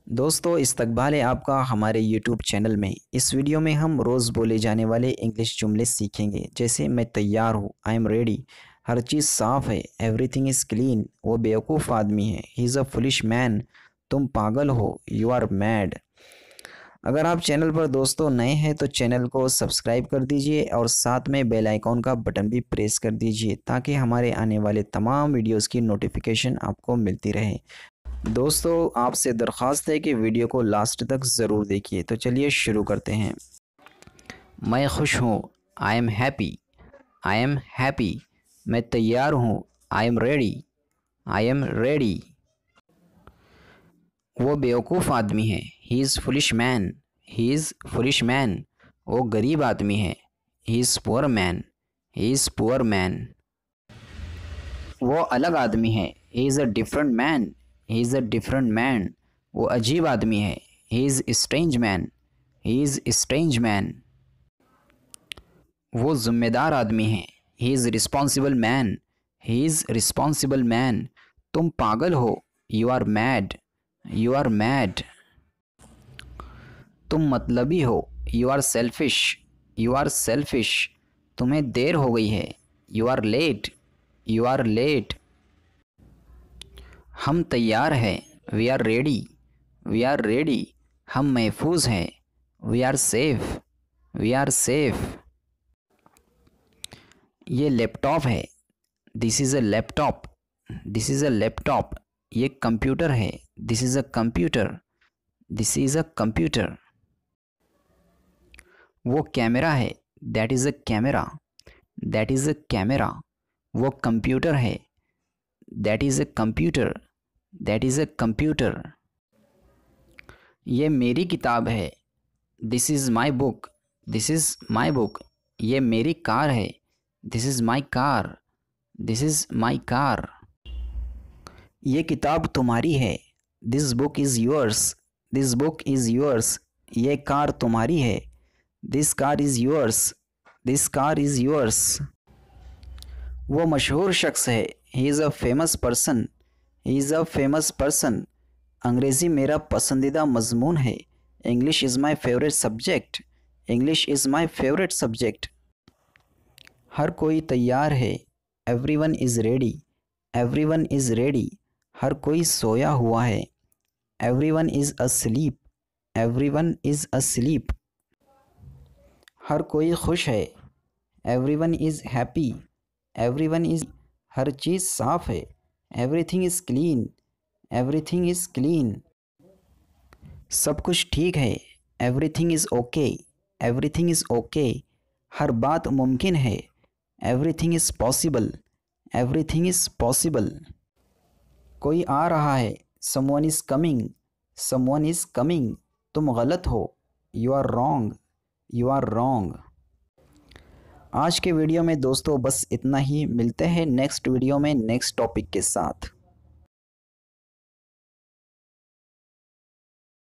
दोस्तों इस्तकबाल है आपका हमारे YouTube चैनल में। इस वीडियो में हम रोज़ बोले जाने वाले इंग्लिश जुमले सीखेंगे। जैसे मैं तैयार हूँ, आई एम रेडी, हर चीज़ साफ़ है, एवरीथिंग इज़ क्लीन, वो बेवकूफ़ आदमी है, he is a foolish man, तुम पागल हो, यू आर मैड। अगर आप चैनल पर दोस्तों नए हैं तो चैनल को सब्सक्राइब कर दीजिए और साथ में बेल आइकॉन का बटन भी प्रेस कर दीजिए ताकि हमारे आने वाले तमाम वीडियोज़ की नोटिफिकेशन आपको मिलती रहे। दोस्तों आपसे दरख्वास्त है कि वीडियो को लास्ट तक ज़रूर देखिए। तो चलिए शुरू करते हैं। मैं खुश हूँ, I am happy, I am happy. मैं तैयार हूँ, I am ready, I am ready. वो बेवकूफ़ आदमी है, he is foolish man, he is foolish man. वो गरीब आदमी है, he is poor man, he is poor man. वो अलग आदमी है, he is a different man, he is a different man. वो अजीब आदमी है, he is strange man, he is strange man. वो ज़िम्मेदार आदमी है, he is responsible man, he is responsible man. तुम पागल हो, you are mad, you are mad. तुम मतलबी हो, you are selfish, you are selfish. तुम्हें देर हो गई है, you are late, you are late. हम तैयार हैं, we are ready, we are ready. हम महफूज हैं, we are safe, we are safe. ये लैपटॉप है, this is a laptop, this is a laptop. ये कंप्यूटर है, this is a computer, this is a computer. वो कैमरा है, that is a camera, that is a camera. वो computer है, that is a computer, that is a computer. ये मेरी किताब है, this is my book, this is my book. ये मेरी कार है, this is my car, this is my car. ये किताब तुम्हारी है, this book is yours, this book is yours. ये कार तुम्हारी है, this car is yours, this car is yours. वो मशहूर शख्स है, he is a famous person, he is a famous person. अंग्रेज़ी मेरा पसंदीदा मजमून है, English is my favourite subject, English is my favourite subject. हर कोई तैयार है, everyone is ready, everyone is ready. हर कोई सोया हुआ है, everyone is asleep, everyone is asleep. हर कोई खुश है, everyone is happy, everyone is. हर चीज़ साफ़ है, everything is clean, everything is clean. सब कुछ ठीक है, everything is okay, everything is okay. हर बात मुमकिन है, everything is possible, everything is possible. कोई आ रहा है, someone is coming, someone is coming. तुम गलत हो, you are wrong, you are wrong. आज के वीडियो में दोस्तों बस इतना ही। मिलते हैं नेक्स्ट वीडियो में नेक्स्ट टॉपिक के साथ।